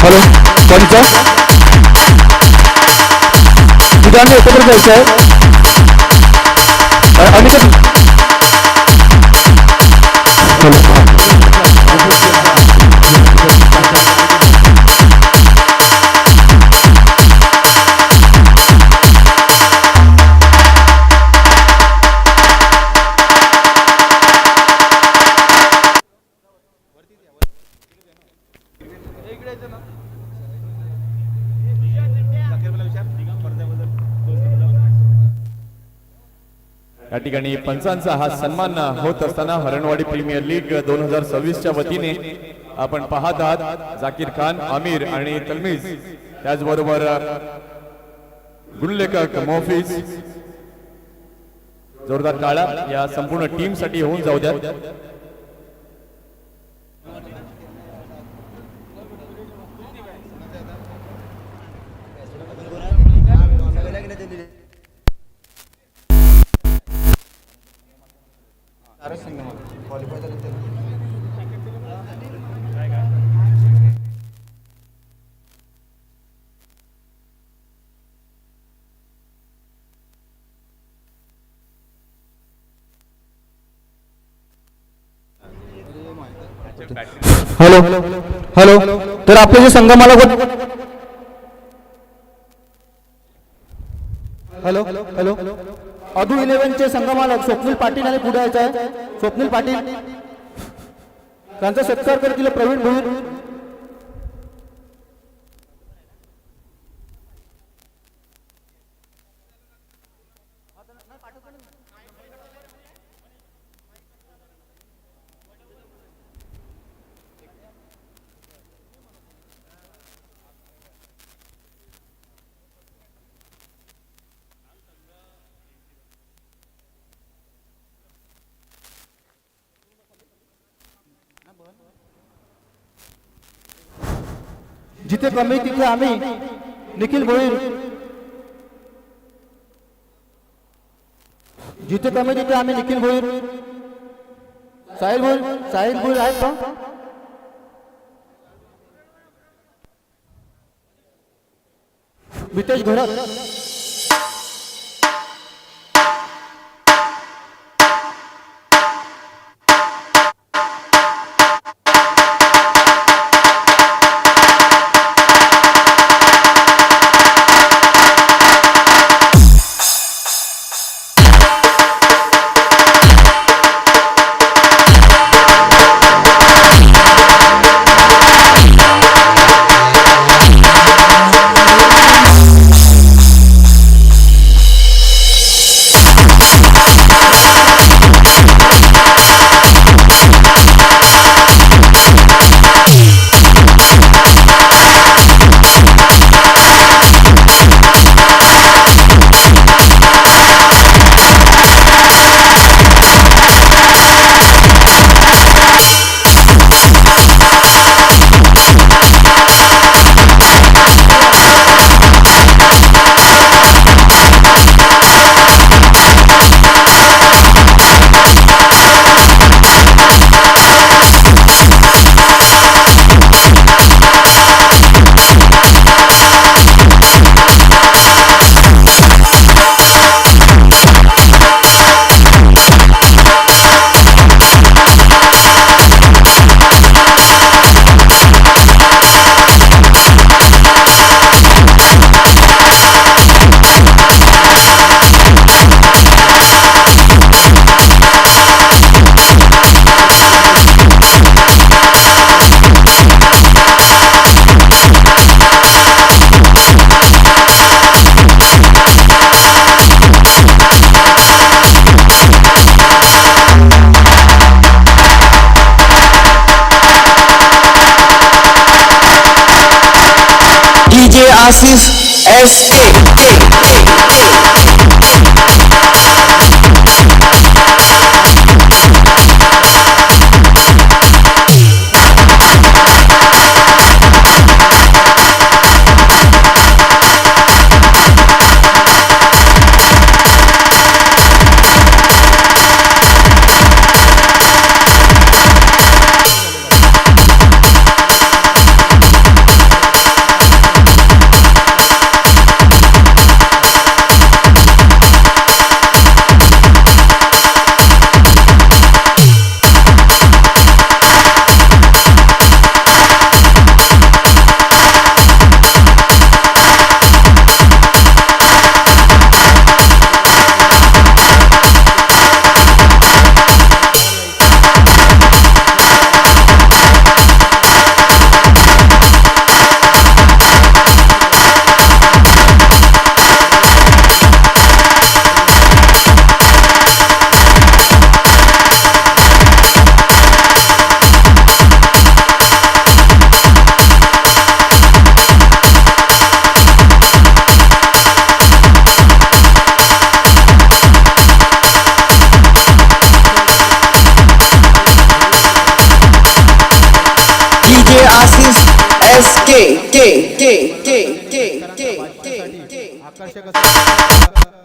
Hello कोणचं तुझ्याने एकत्र जायचं आहे अनिकेत या ठिकाणी पंचांचा हा सन्मान होत असताना हरणवाडी प्रीमियर लीग 2026च्या वतीने आपण पाहत आहात जाकीर खान, आमिर आणि तलमीज, त्याचबरोबर गुणलेखक मोफीज. जोरदार टाळ्या या संपूर्ण टीम साठी होऊन जाऊ द्या. हॅलो हॅलो तर आपले जे संगमाला हॅलो हॅलो अदू 11चे संगमालक स्वप्नील पाटील आणि पुढे यायचं आहे. स्वप्नील पाटील त्यांचा सत्कार करतील प्रवीण भोईर. जिथे कमी तिथे आम्ही निखिल भोईर. जिथे कमी तिथे आम्ही निखिल भोईर. साहिल भोईर आहेत का? मितेश घोडत. आसिफ SK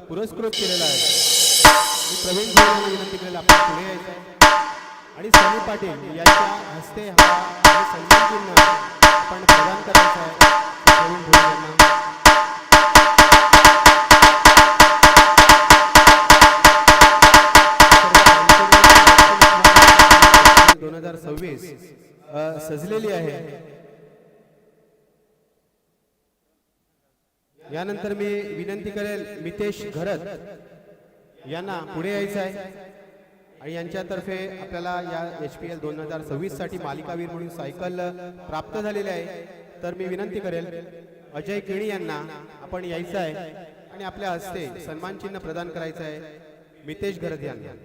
पुरस्कृत केलेला आहे. मी प्रवीण भाऊ यांना विनंती करेल आपण पुढे यायचं आणि सनी पाटील यांच्या हस्ते हा सन्मान चिन्ह आपण प्रदान करायचा आहे प्रवीण भाऊ यांना. 2026 सजलेली आहे. यानंतर मी विनंती करेल मितेश घरत यांना पुढे यायचं आहे आणि यांच्यातर्फे आपल्याला या HPL 2026 साठी मालिकावीर म्हणून सायकल प्राप्त झालेली आहे. तर मी विनंती करेल अजय केणी यांना आपण यायचं आहे आणि आपल्या हस्ते सन्मान चिन्ह प्रदान करायचं आहे मितेश घरत यांना.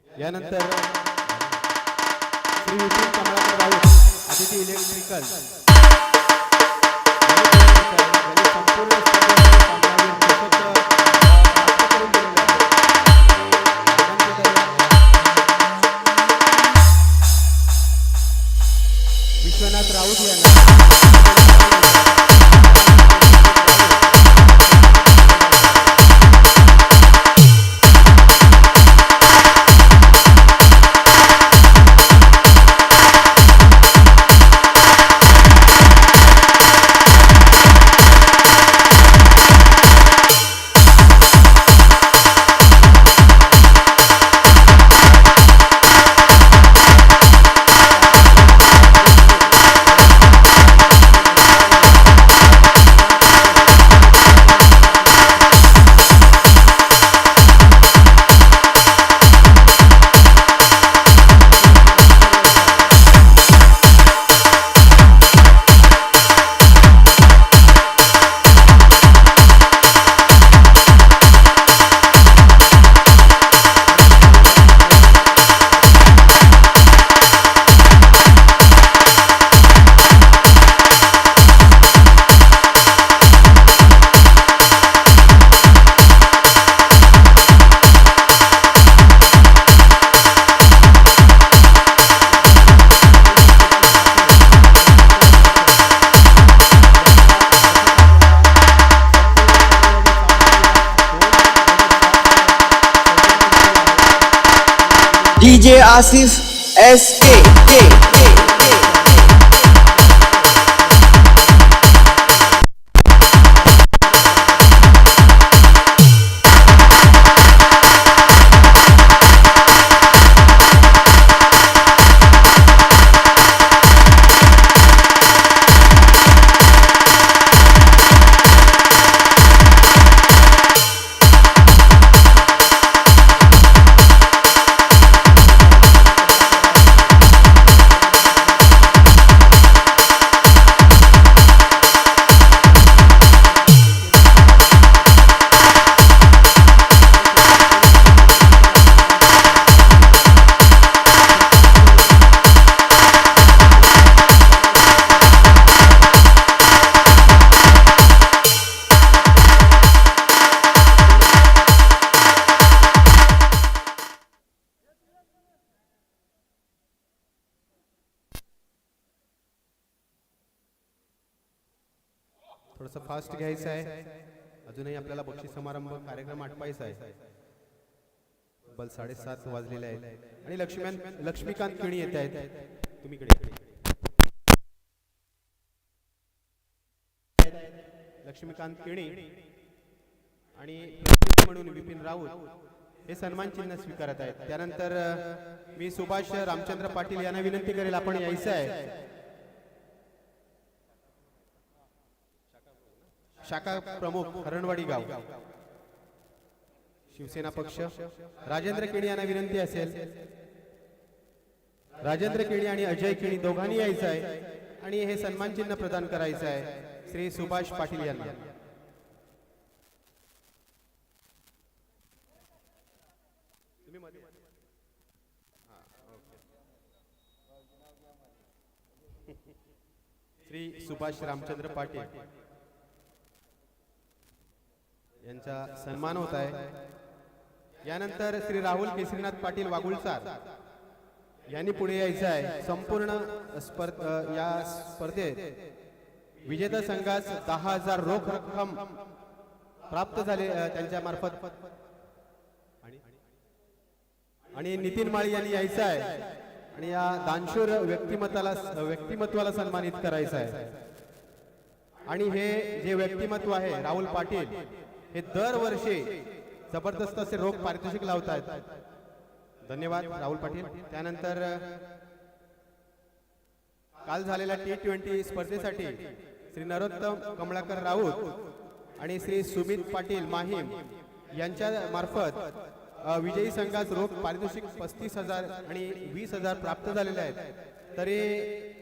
यानंतर श्री विपिन कमलाकर राऊत अतिथी इलेक्ट्रिकल संपूर्ण विश्वनाथ राऊत यांना DJ Asif SK. थोडंसं फास्ट घ्यायचं आहे. अजूनही आपल्याला बक्षीस समारंभ कार्यक्रम आटपायचा आहे. बल 7:30 वाजलेले आहेत आणि लक्ष्मीकांत केणी येत आहेत. तुम्ही इकडे लक्ष्मीकांत केणी आणि प्रतिनिधी म्हणून विपिन राऊत हे सन्मान चिन्ह स्वीकारत आहेत. त्यानंतर मी सुभाष रामचंद्र पाटील यांना विनंती करेल आपण यायचं आहे. शाखा प्रमुख हरणवाडी गाव शिवसेना पक्ष राजेंद्र केणी यांना विनंती असेल. राजेंद्र केणी आणि अजय केणी दोघांनी यायचं आहे आणि हे सन्मान चिन्ह प्रदान करायचं आहे श्री सुभाष पाटील यांना. श्री सुभाष रामचंद्र पाटील यांचा सन्मान होत आहे. यानंतर श्री राहुल केसरीनाथ पाटील वागुळसार यांनी पुढे यायचं आहे. संपूर्ण या स्पर्धेत विजेता संघास 10,000 रोख रक्कम प्राप्त झाले त्यांच्या मार्फत. आणि नितीन माळी यांनी यायचं आहे आणि या दानशूर व्यक्तिमत्वाला सन्मानित करायचं आहे. आणि हे जे व्यक्तिमत्व आहे राहुल पाटील हे दरवर्षी जबरदस्त असे रोख पारितोषिक लावतात. धन्यवाद राहुल पाटील. त्यानंतर काल झालेल्या T20 स्पर्धेसाठी श्री नरोत्तम कमळाकर राऊत आणि श्री सुमित पाटील माहीम यांच्या मार्फत विजयी संघास रोख पारितोषिक 35,000 आणि 20,000 प्राप्त झालेले आहेत. तरी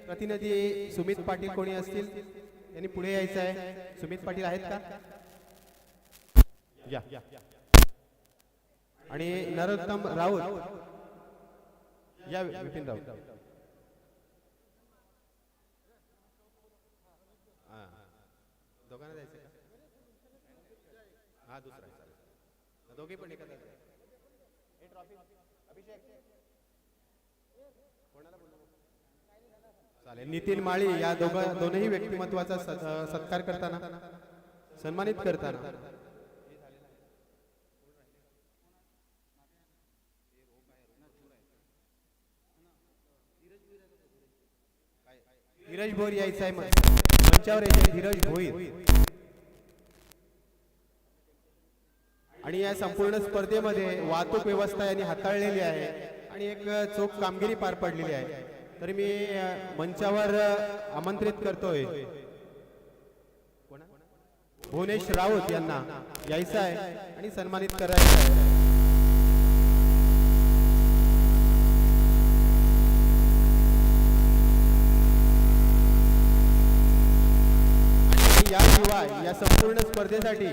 प्रतिनिधी सुमित पाटील कोणी असतील त्यांनी पुढे यायचं आहे. सुमित पाटील आहेत का? या. आणि नरोत्तम राऊत या. विपिन राऊत दोघांना जायचं का? हा दुसरा आहे. दोघे पण एखादा चालेल. नितीन माळी या दोनही व्यक्तिमत्वाचा सत्कार करताना सन्मानित करताना धीरज भोईर यायचं आहे. मंचावर यायचे धीरज भोईर. आणि या संपूर्ण स्पर्धेमध्ये वाहतूक व्यवस्था यांनी हाताळलेली आहे आणि एक चोख कामगिरी पार पडलेली आहे. तरी मी मंचावर आमंत्रित करतोय भुवनेश राऊत यांना यायचं आहे आणि सन्मानित करायचं आहे. याशिवाय या संपूर्ण स्पर्धेसाठी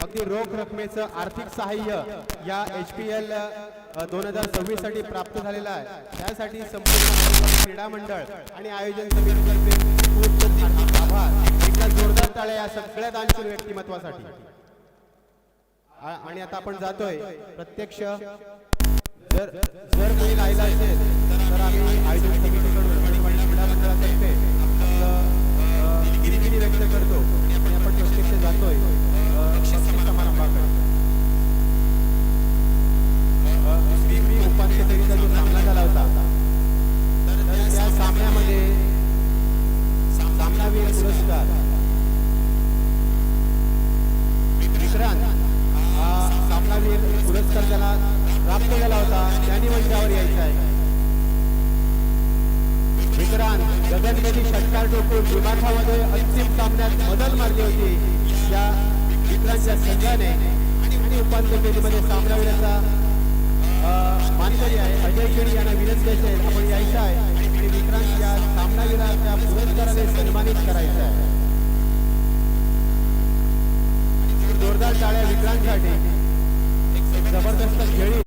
अगदी रोख रकमेचं आर्थिक सहाय्य या HPL 2026 साठी प्राप्त झालेलं आहे. त्यासाठी संपूर्ण क्रीडा मंडळ आणि आयोजन समितीतर्फे खूप हार्दिक आभार. एकदा जोरदार टाळ्या या सगळ्या दानशूर व्यक्तिमत्वासाठी. आणि आता आपण जातोय प्रत्यक्ष. जर कोणी राहिला असेल तर आम्ही आयोजन समितीकडून आणि क्रीडा मंडळातर्फे दिलगिरी व्यक्त करतो आणि आपण प्रत्यक्ष जातोय समारंभाकडे. उपांत्य फेरीचा जो सामना झाला होता तर त्या सामन्यामध्ये सामनावीर पुरस्कार विक्रांत हा सामनावीर पुरस्कार त्याला प्राप्त झाला होता. त्यांनी मंचावर यायचं आहे. विक्रांत गगनभेदी षटकार ठोकून दिमाखामध्ये अंतिम सामन्यात बदल मारली होती या विक्रांतच्या संघाने. आणि उपांत्य फेरीमध्ये सामनावीराचा मानकरी आहे अजय खेडी यांना विनंती असेल आपण यायचं आहे आणि विक्रांत या सामनावीराच्या पुरस्काराने सन्मानित करायचं आहे. जोरदार टाळ्या विक्रांतसाठी. एक जबरदस्त खेळी.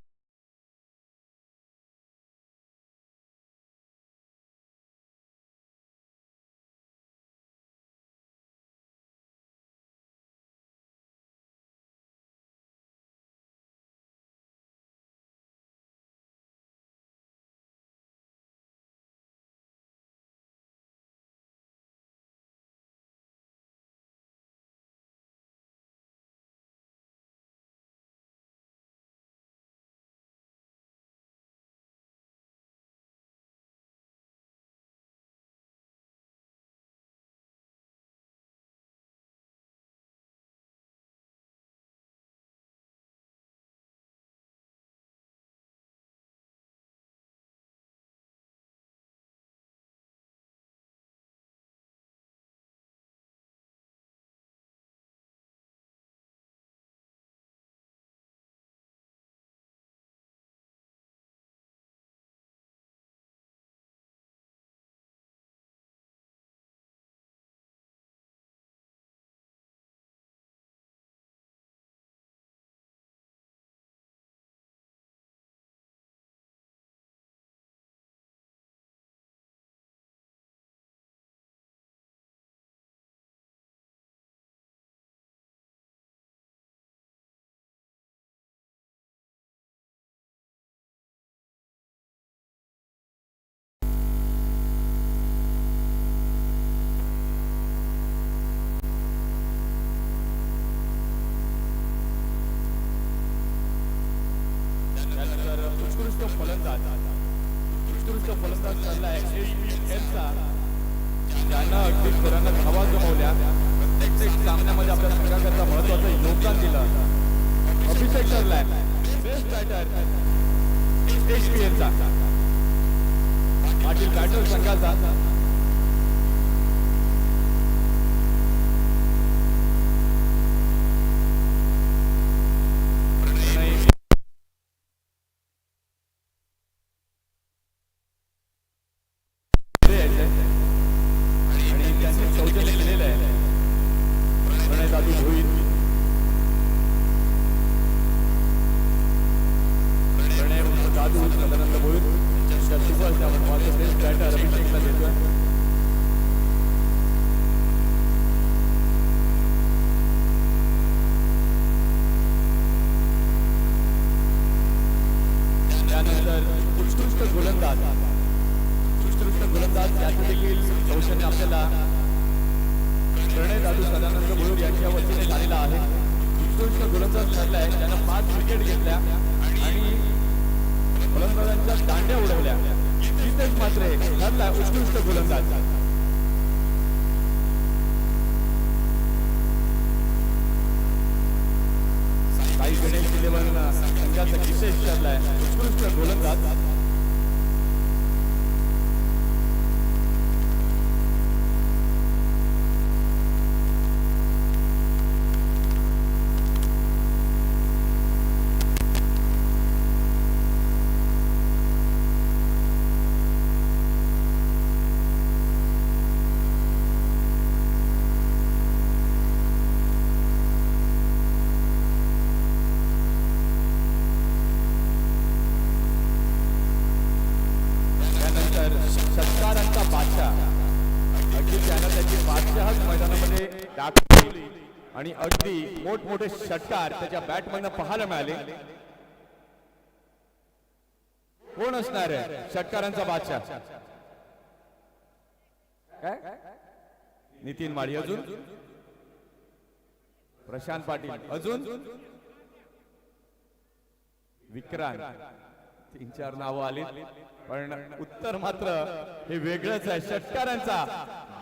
त्यानंतर उत्कृष्ट फलंदाज ठरलाय HPLचा, ज्यानं अगदी खोऱ्यानं धावा जमवल्या, प्रत्येक सामन्यामध्ये आपल्या संघाकरता महत्वाचं योगदान दिलं. अभिषेक ठरलाय बेस्ट बॅटर HPLचा. पाटील बॅटर संघाचा. उत्कृष्ट गोलंदाज याचं देखील कौशल्य आपल्याला प्रणय दादू सदानंद भोईर यांच्या वतीने झालेला आहे. उत्कृष्ट गोलंदाज ठरलाय, त्यानं 5 विकेट घेतल्या आणि फलंदाजांच्या दांड्या उडवल्या. तिथेच मात्र ठरलाय उत्कृष्ट गोलंदाज. साई गणेश 11 संघाचा विशेष ठरलाय उत्कृष्ट गोलंदाज. षटकारांचा बादशाह, अगदी त्यानं त्याची बादशाहच मैदानामध्ये दाखवली आणि अगदी मोठमोठे षटकार त्याच्या बॅटमधनं पाहायला मिळाले. कोण असणार आहे षटकारांचा बादशाह? काय नितीन माळी, अजून प्रशांत पाटील, अजून विक्रांत. 3-4 नावं आली, पण उत्तर मात्र हे वेगळंच आहे. षटकारांचा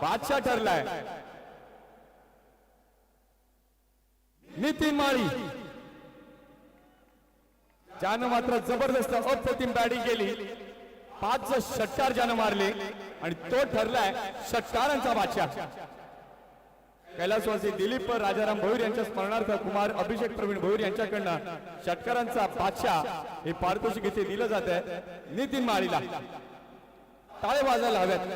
बादशाह ठरलाय नितीन माळी, ज्यानं मात्र जबरदस्त अप्रतिम बॅटिंग केली. 5 षटकार ज्यानं मारले आणि तो ठरलाय षटकारांचा बादशाह. कैलासवासी दिलीप राजाराम भोईर यांच्या स्मरणार्थ कुमार अभिषेक प्रवीण भोईर यांच्याकडनं षटकारांचा बादशाह हे पारितोषिक इथे दिलं जात आहे नितीन माळीला. टाळे वाजायला हव्यात.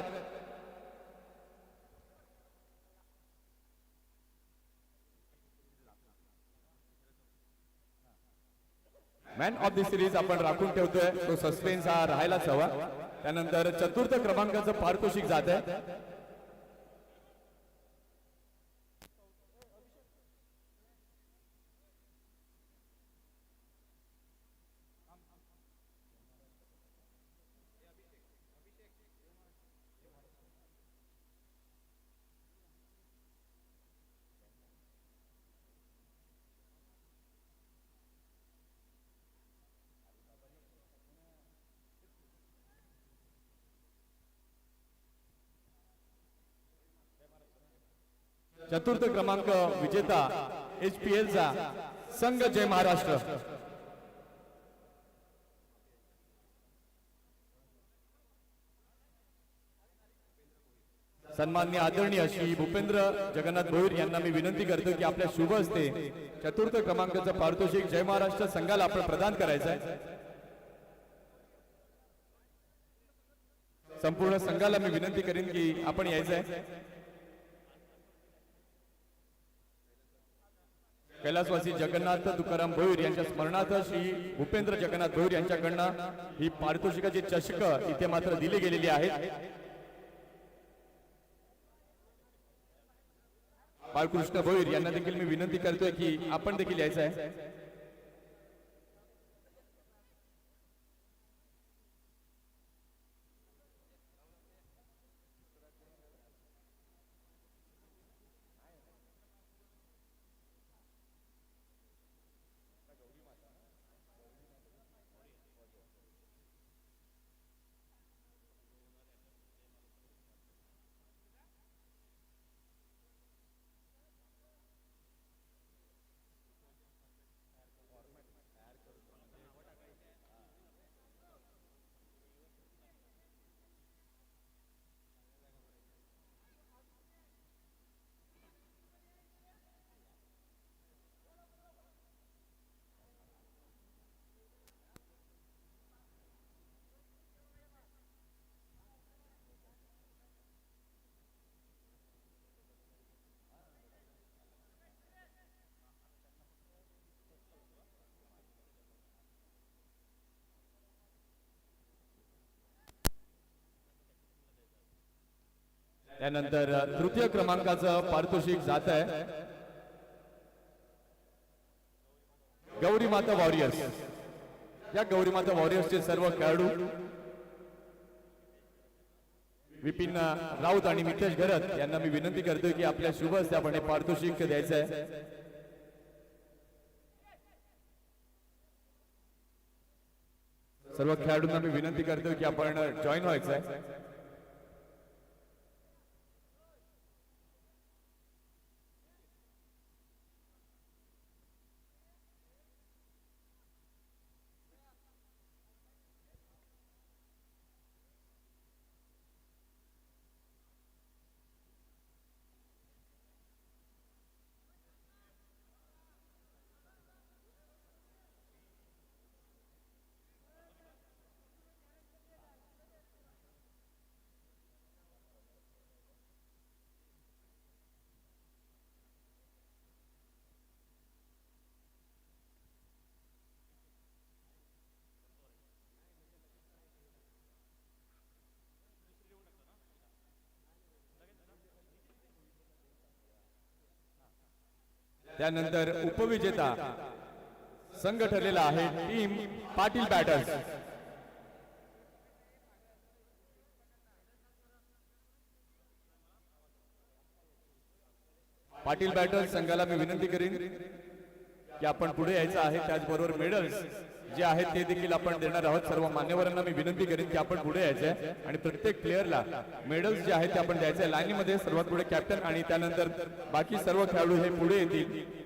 मॅन ऑफ द सिरीज आपण राखून ठेवतोय, तो सस्पेन्स हा राहायलाच हवा. त्यानंतर चतुर्थ क्रमांकाचं पारितोषिक जात आहे चतुर्थ क्रमांक विजेता HPLचा संघ जय महाराष्ट्र. सन्माननीय आदरणीय श्री भूपेंद्र जगन्नाथ भोईर यांना मी विनंती करतो की आपल्या शुभ हस्ते चतुर्थ क्रमांकाचं पारितोषिक जय महाराष्ट्र संघाला आपण प्रदान करायचं आहे. संपूर्ण संघाला मी विनंती करीन की आपण यायचं आहे. कैलासवासी जगन्नाथ तुकाराम भोईर यांच्या स्मरणार्थ श्री भूपेंद्र जगन्नाथ भोईर यांच्याकडनं ही पारितोषिकाची चषक इथे मात्र दिली गेलेली आहेत. बाळकृष्ण भोईर यांना देखील मी विनंती करतोय की आपण देखील यायचं आहे. त्यानंतर तृतीय क्रमांकाचं पारितोषिक जात आहे गौरी माता वॉरियर्स. या गौरी माता वॉरियर्सचे सर्व खेळाडू विपिन राऊत आणि मितेश घरत यांना मी विनंती करतोय की आपल्या शुभ हस्ते आपण हे पारितोषिक द्यायचं आहे. सर्व खेळाडूंना मी विनंती करतोय की आपण जॉईन व्हायचं आहे. त्यानंतर उपविजेता संघ ठरलेला आहे team Patil batters. Patil batters संघाला मी विनंती करीन की आपण पुढे यायचं आहे. त्याचबरोबर मेडल्स जे आहेत ते देखील आपण देणार आहोत. सर्व मान्यवरांना मी विनंती करीन की आपण पुढे यायचं आहे आणि प्रत्येक प्लेअरला मेडल्स जे आहेत ते आपण द्यायचे. लाईनीमध्ये सर्वात पुढे कॅप्टन आणि त्यानंतर बाकी सर्व खेळाडू हे पुढे येतील.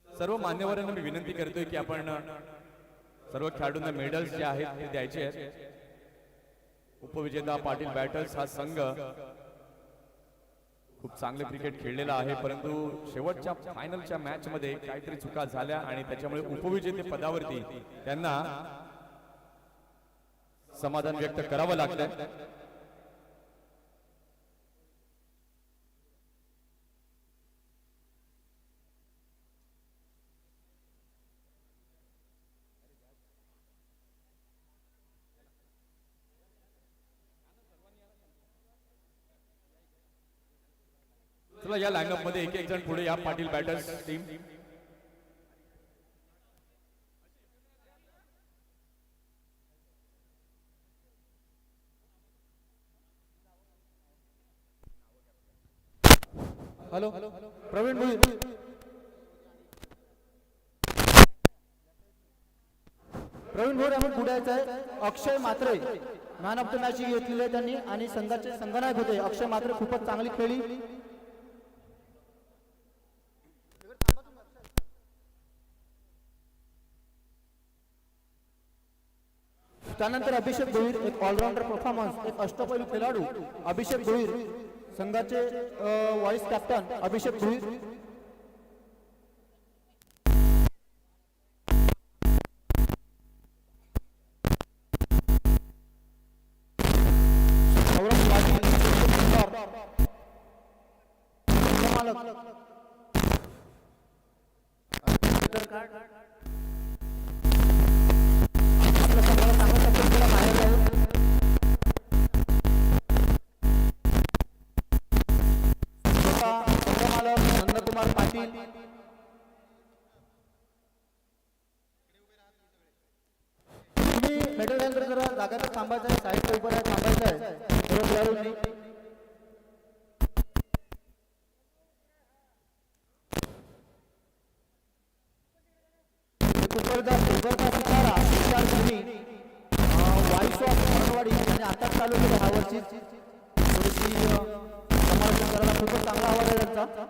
सर्व मान्यवरांना मी विनंती करतोय की आपण सर्व खेळाडूंना मेडल्स जे आहेत ते द्यायचे आहेत. उपविजेता पाटील बॅटर्स हा संघ खूप चांगले क्रिकेट खेळलेला आहे, परंतु शेवटच्या फायनलच्या मॅच मध्ये काहीतरी चुका झाल्या आणि त्याच्यामुळे उपविजेते पदावरती त्यांना समाधान व्यक्त करावं लागतंय. चला या लाईनअप मध्ये एक एक जण पुढे या. Patil batters team hello Praveen Bhoir. Praveen Bhoir आपण पुढे यायचं आहे. Akshay Matre man of the match घेतलेली आहे त्यांनी आणि संघाचे संघनायक होते. अक्षय मात्रे खूपच चांगली खेळली. त्यानंतर अभिषेक भोईर एक ऑलराऊंडर परफॉर्मन्स, एक अष्टपैलू खेळाडू अभिषेक भोईर, संघाचे व्हाईस कॅप्टन अभिषेक भोईर. नंदकुमार पाटील. तुम्ही मेडल घ्यायला जरा जागाच थांबायचं आहे. साईडच्या उभं आहे, थांबायचं आहे सर्व खेळाडूंनी. व्हॉइस ऑफ मराठवाडी आणि आता चालू केलं ह्या वर्षी थोडीशी समालोचन करायला खूपच चांगला आवाज आहे त्यांचा.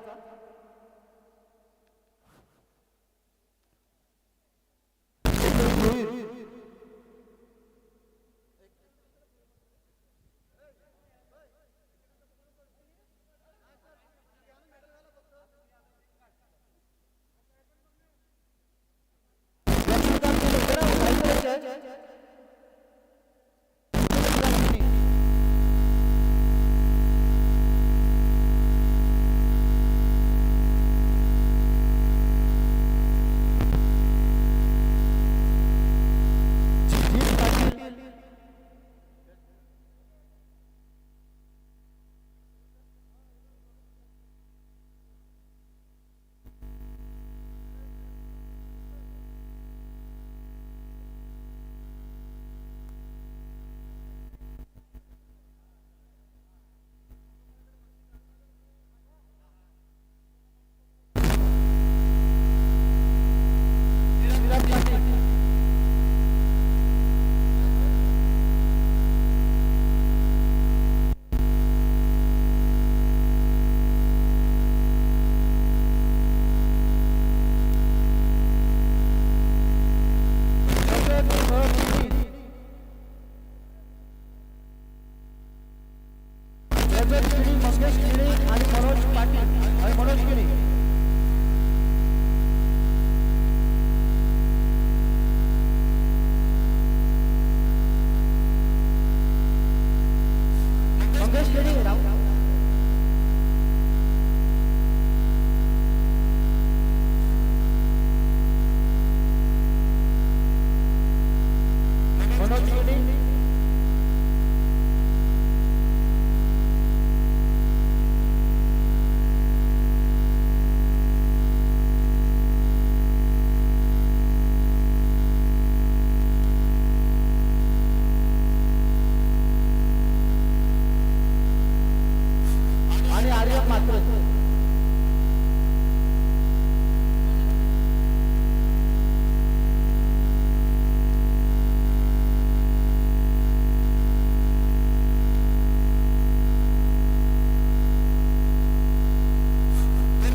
कार्यरत मात्र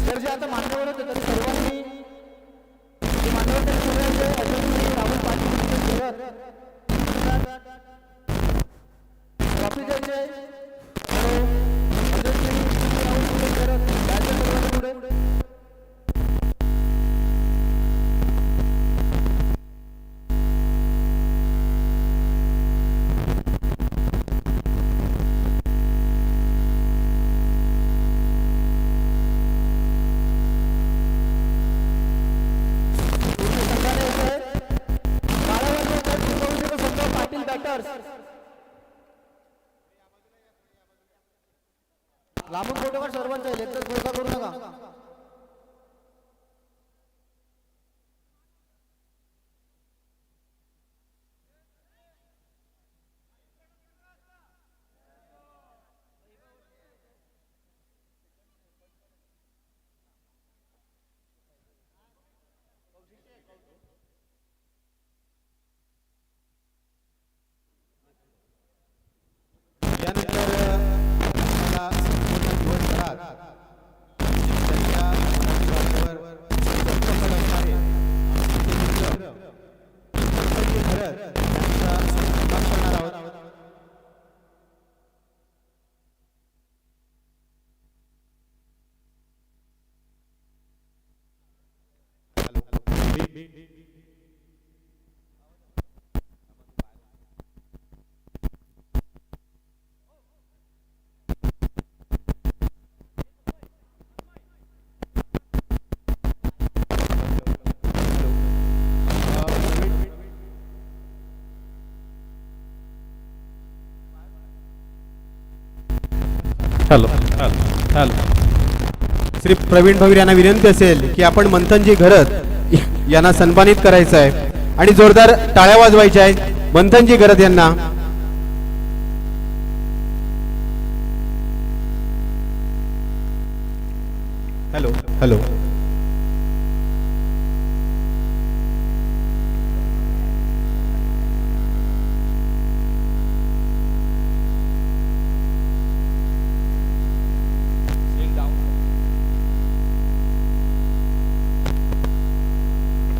तर जे आता मान्यवर होते तरी सर्वांनी जे मान्यवर तरी पुढे अशोकजी राहुल पाटील नितेश घरत ट्रॉफी द्यायची आहे. अजयश्री राहुल नितेश घरत याच्या सर्वांनी पुढे लांबून फोटो काढ सर्वांचा एकच गोळा करू नका. यानंतर आपल्याला संपूर्ण दिवसभरात त्यांच्या मुलांवर संकल्पना असणारे आमचे मित्र संभाजी भरत यांचा सन्मान करणार आहोत. हॅलो श्री प्रवीण भवीर यांना विनंती असेल की आपण मंथनजी घरत यांना सन्मानित करायचं आहे आणि जोरदार टाळ्या वाजवायच्या आहेत मंथनजी घरत यांना. हॅलो हॅलो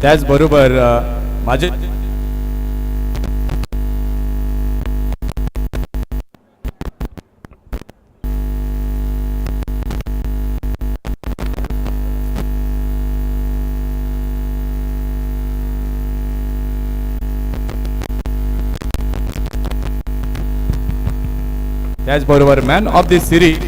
त्याचबरोबर माझे त्याचबरोबर man of the series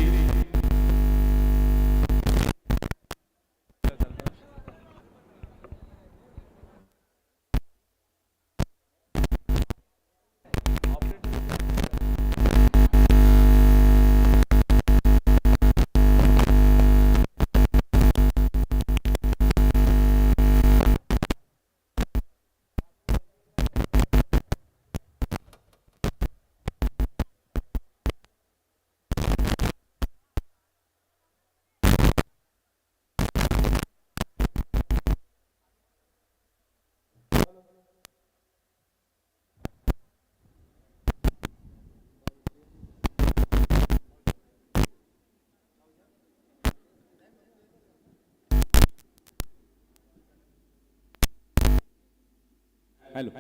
hello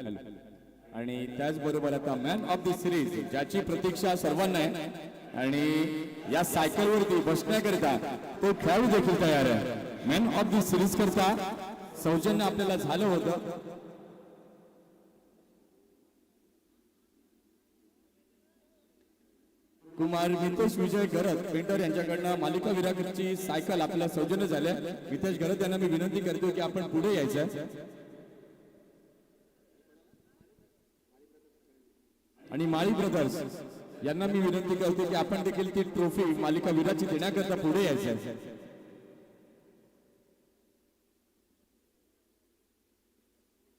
आणि त्याचबरोबर आता मॅन ऑफ द सिरीज ज्याची प्रतीक्षा सर्वांना आहे आणि या सायकलवरती बसण्याकरिता तो खेळाडू देखील तयार आहे. मॅन ऑफ द सिरीज करता सौजन्य आपल्याला झालं होतं. कुमार मितेश विजय घरत पेंटर यांच्याकडनं मालिका विराकरची सायकल आपल्याला सौजन्य झाल्या. मितेश घरत यांना मी विनंती करतो की आपण पुढे यायचं आणि माळी ब्रदर्स यांना मी विनंती करतो की आपण देखील ती ट्रॉफी मालिका वीराची देण्याकरता पुढे यायचं.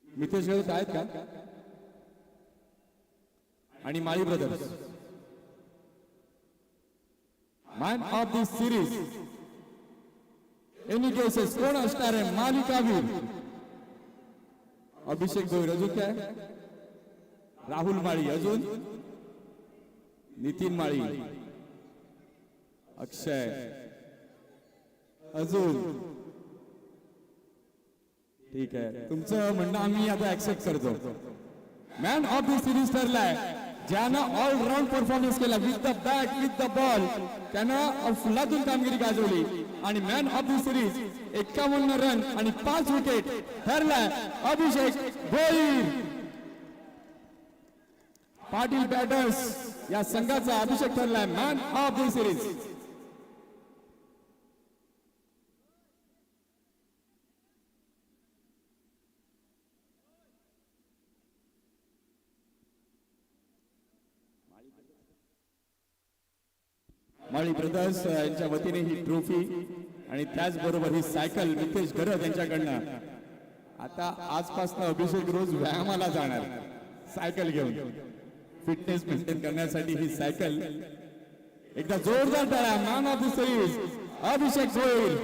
मितेश घरत आहेत का आणि Mali brothers man of the series any cases कोण असणार आहे मालिकावीर? अभिषेक गोयर, अजून काय? राहुल माळी, अजून नितीन माळी, अक्षय, अजून ठीक आहे. तुमचं म्हणणं आम्ही आता ऍक्सेप्ट करतो. मॅन ऑफ द सिरीज ठरलाय ज्यानं ऑलराऊंड परफॉर्मन्स केला with the bat with the ball, त्यानं अफलातून कामगिरी गाजवली आणि man of the series 51 run आणि 5 विकेट ठरलाय अभिषेक गोयर. पाटील बॅटर्स या संघाचा अभिषेक ठरलाय man of the series. Mali brothers यांच्या वतीने ही ट्रॉफी आणि त्याचबरोबर ही सायकल नितेश गरज यांच्याकडनं. आता आजपासून अभिषेक रोज व्यायामाला जाणार सायकल घेऊन, फिटनेस मेंटेन करण्यासाठी ही सायकल. एकदा जोरदार टाळ्या मॅन ऑफ द सिरीज अभिषेक गोयल.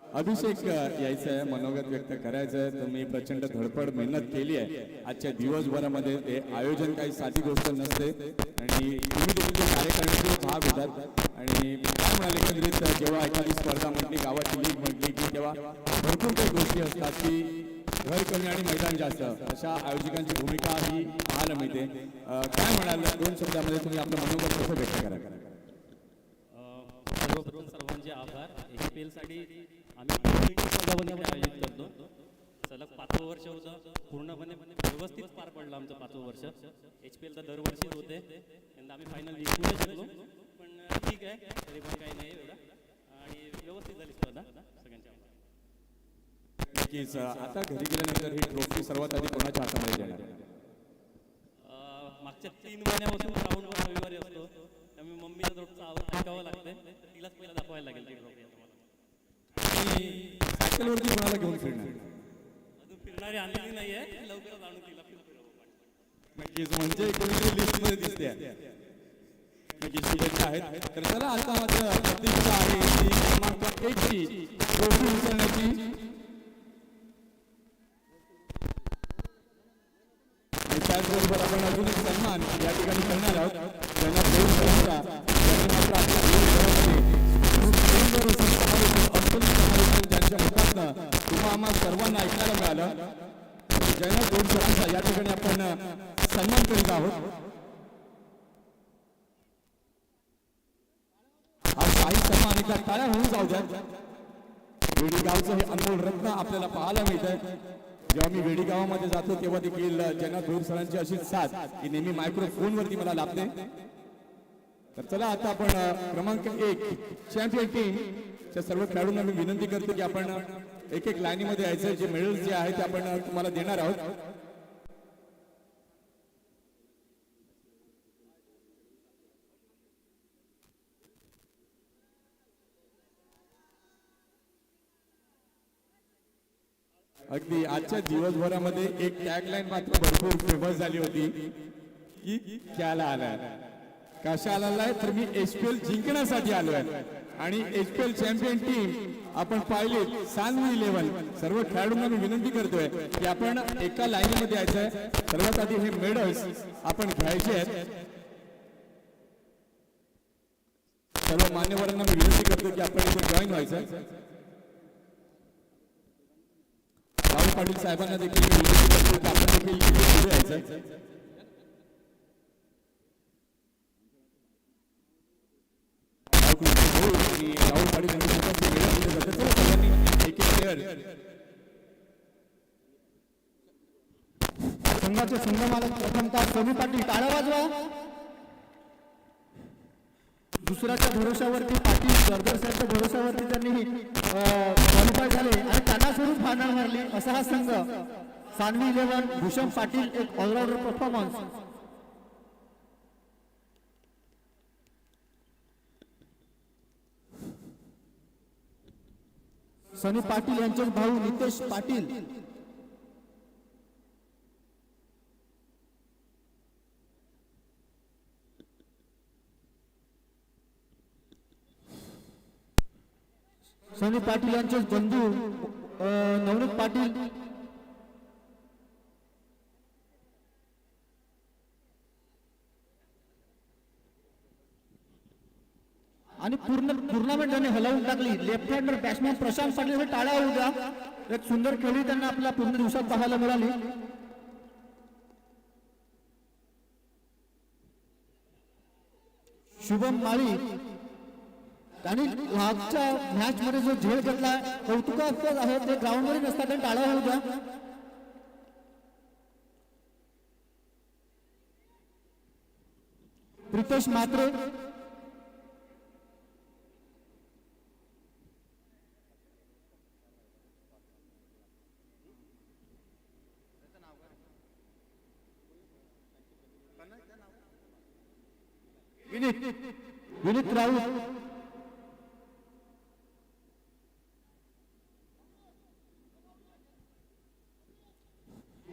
अभिषेक यायचं आहे, मनोगत व्यक्त करायचं आहे. तर मी प्रचंड धडपड मेहनत केली आहे आजच्या दिवसभरामध्ये. ते आयोजन काही साधी गोष्ट नसते आणि तुम्ही देखील कार्यक्रमाचे भाग होतात. आणि काय म्हणाले एकंदरीत जेव्हा एखादी स्पर्धा म्हटली, गावाची लीग म्हटली की तेव्हा भरपूर काही गोष्टी असतात की घर कमी आणि मैदान जास्त, अशा आयोजकांची भूमिका ही पाहायला मिळते. काय म्हणाल, 2 शब्दामध्ये तुम्ही आपलं मनोगत कसं व्यक्त करा? सर्वप्रथम सर्वांचे आभार. HPL साठी आम्ही स्पर्धांमध्ये आयोजित करतो. सलग 5वं वर्ष होतं, पूर्णपणे व्यवस्थित पार पडलं आमचं 5वं वर्ष. HPL तर दरवर्षीच होते, यंदा आम्ही फायनल जिंकून शकलो, पण ठीक आहे, तरी पण काही नाही एवढं, आणि व्यवस्थित झाली स्पर्धा. सगळ्यांच्या नक्कीच. आता घरी गेल्यानंतर ही ट्रॉफी सर्वात आधी कोणाच्या हातामध्ये देणार? मागच्या 3 महिन्यापासून ग्राउंडवर रविवारी असतो, त्यामुळे मम्मीला थोडंसं ऐकावं लागतं, तिलाच पहिला दाखवायला लागेल ती ट्रॉफी. सायकलवरती कोणाला घेऊन फिरणार? अजून फिरणारी आणलेली नाहीये, लवकरच आणून तिला फिरवू. नक्कीच, म्हणजे कोणीतरी लिस्ट मध्ये दिसते. नक्कीच शुभेच्छा आहेत. तर चला आता मात्र प्रतीक्षा आहे ती क्रमांक 1 ची ट्रॉफी उचलण्याची. आणि त्याचबरोबर आपण अजून एक सन्मान या ठिकाणी करणार आहोत. त्यांना देव सरांचा, त्यांनी मात्र आपल्या जीवनभरामध्ये खूप सुंदर असं समालोचन, अत्यंत समालोचन ज्यांच्या मुखातनं तुम्हा आम्हा सर्वांना ऐकायला मिळालं. जयनाथ देव सरांचा या ठिकाणी आपण सन्मान करीत आहोत. आज काही सन्मान एकदा टाळ्या होऊन जाऊ द्या. वेडी गावचं हे अनमोल रत्न आपल्याला पाहायला मिळतंय. जेव्हा मी वेडी गावामध्ये जातो तेव्हा देखील जयनाथ देव सरांची अशी साथ की नेहमी मायक्रोफोनवरती मला लाभते. तर चला आता आपण क्रमांक 1 चॅम्पियन टीमच्या सर्व खेळाडूंना मी विनंती करतो की आपण एक एक लाईनीमध्ये यायचं. जे मेडल्स जे आहेत ते आपण तुम्हाला देणार आहोत. अगदी आजच्या दिवसभरामध्ये एक टॅगलाईन मात्र भरपूर फेमस झाली होती की क्याला आलाय, कशाला आलाय, तर मी HPL जिंकण्यासाठी आलोय. आणि HPL चॅम्पियन टीम आपण पाहिली सान्वी 11. सर्व खेळाडूंना मी विनंती करतोय की आपण एका लाईनीमध्ये यायचंय. सर्वात आधी हे मेडल्स आपण घ्यायचे आहेत. सर्व मान्यवरांना मी विनंती करतो की आपण इथे जॉईन व्हायचं. राहुल पाटील साहेबांना देखील मी विनंती करतो की आपण देखील पुढे यायचं. राहुल पाटील यांनी एक प्लेअर संघाचे संघमालक प्रथमतः सोनू पाटील, टाळ्या वाजवा. दुसऱ्याच्या भरोशावरती पाटील सरदार साहेबच्या भरोशावरती त्यांनी क्वालिफाय झाले आणि त्यांना सोडून फायनल मारली. असा हा संघ सान्वी 11. भूषण पाटील एक ऑलराऊंडर परफॉर्मन्स. सनी पाटील यांचे भाऊ नितेश पाटील. सनी पाटील यांचे बंधू नवनीत पाटील. आणि पूर्ण टुर्नामेंट त्यांनी हलवून टाकली. लेफ्ट हँडर बॅट्समॅन प्रशांत पाटील हे टाळ्या होऊ द्या. एक सुंदर खेळी त्यांना आपल्या पूर्ण दिवसात पाहायला मिळाली. शुभम माळी त्यांनी मागच्या मॅच मध्ये जो झेल घेतला कौतुकास्पद आहे. ते ग्राउंड मध्ये नसतात त्यांनी टाळ्या होऊ द्या. प्रितेश म्हात्रे विनीत राऊत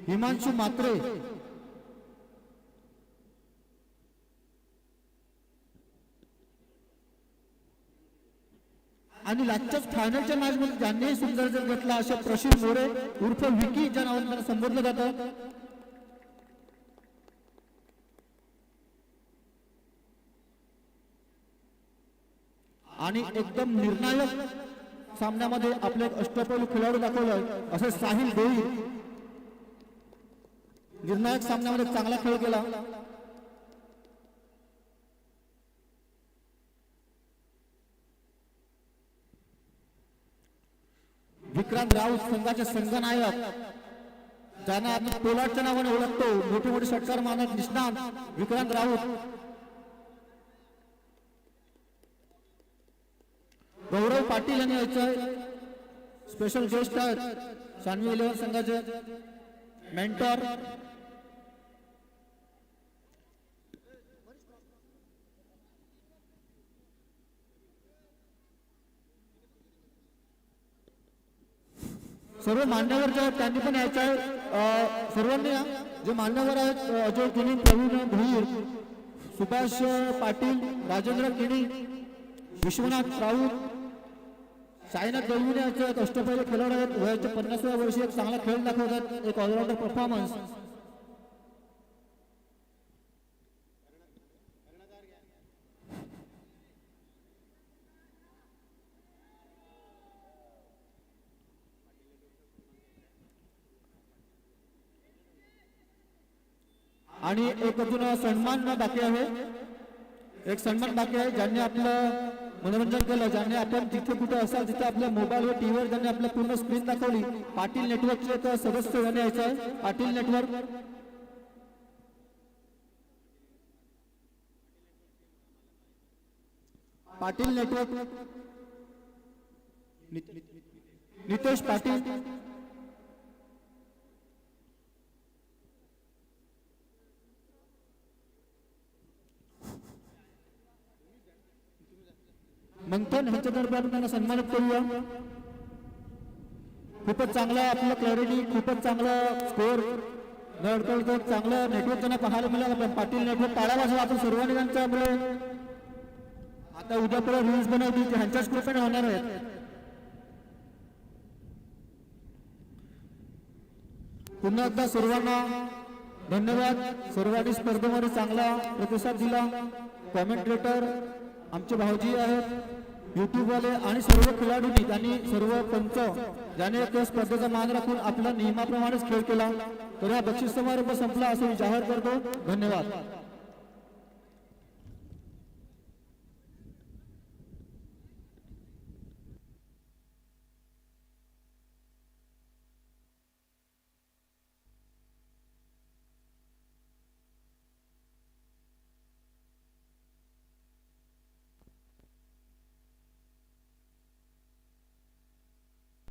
हिमांशु म्हात्रे आणि लास्टच्या फायनलच्या मॅच मध्ये ज्यांनी सुंदर जर घेतला अशा प्रशील मोरे उर्फ विकी ज्या नावाने संबोधलं जातं. आणि एकदम निर्णायक सामन्यामध्ये आपले अष्टपैलू खेळाडू दाखवलं असे साहिल डोई निर्णायक सामन्यामध्ये चांगला खेळ केला. विक्रांत राऊत संघाचे संघनायक ज्यांना आपण पोलाटच्या नावाने ओळखतो. मोठे मोठे षटकार मानक निष्णात विक्रांत राऊत. गौरव पाटील यांनी यायचं स्पेशल गेस्ट आहेत. सानवी 11 संघाचे मेंटॉर. सर्व मान्यवर जे आहेत त्यांनी पण यायचं आहे. सर्वांनी या जे मान्यवर आहेत अजय किणी, प्रवीण भोईर, सुभाष पाटील, राजेंद्र किणी, विश्वनाथ राऊत, साईनाथ दळविणे याचे अष्टपैलू खेळाडू आहेत. वयाच्या 50व्या वर्षी एक चांगला खेळ दाखवतात. एक ऑलराऊंडर परफॉर्मन्स. आणि एक अजून सन्मान बाकी आहे. एक सन्मान बाकी आहे ज्यांनी आपलं मनोरंजन केलं. ज्यांनी आपण जिथे कुठे असाल तिथे आपल्या मोबाईल व टीव्हीवर ज्यांनी आपल्या पूर्ण स्क्रीन दाखवली. पाटील नेटवर्कचे एक सदस्य यांनी यायचं आहे. पाटील नेटवर्क. पाटील नेटवर्क नितेश पाटील. मंथन ह्यांच्या दरम्यान त्यांना सन्मानित करूया. खूपच चांगला आपलं क्लॅरिटी, खूपच चांगलं स्कोअर नडकळतो. चांगलं नेटवर्क त्यांना पाहायला मिळालं. पाटील नेटवर्क टाळा वाजवा आपण सर्वांनी त्यांच्यामुळे आता उद्या परत रील्स बनवतील ते ह्यांच्याच कृपेने होणार आहेत. पुन्हा एकदा सर्वांना धन्यवाद. सर्वांनी स्पर्धेमध्ये चांगला प्रतिसाद दिला. कॉमेंटेटर आमचे भाऊजी आहेत, युट्यूब वाले आणि सर्व खेळाडूंनी त्यांनी सर्व पंच ज्याने त्या स्पर्धेचा मान राखून आपला नियमाप्रमाणेच खेळ केला. तर हा बक्षीस समारंभ संपला असं मी जाहीर करतो. धन्यवाद.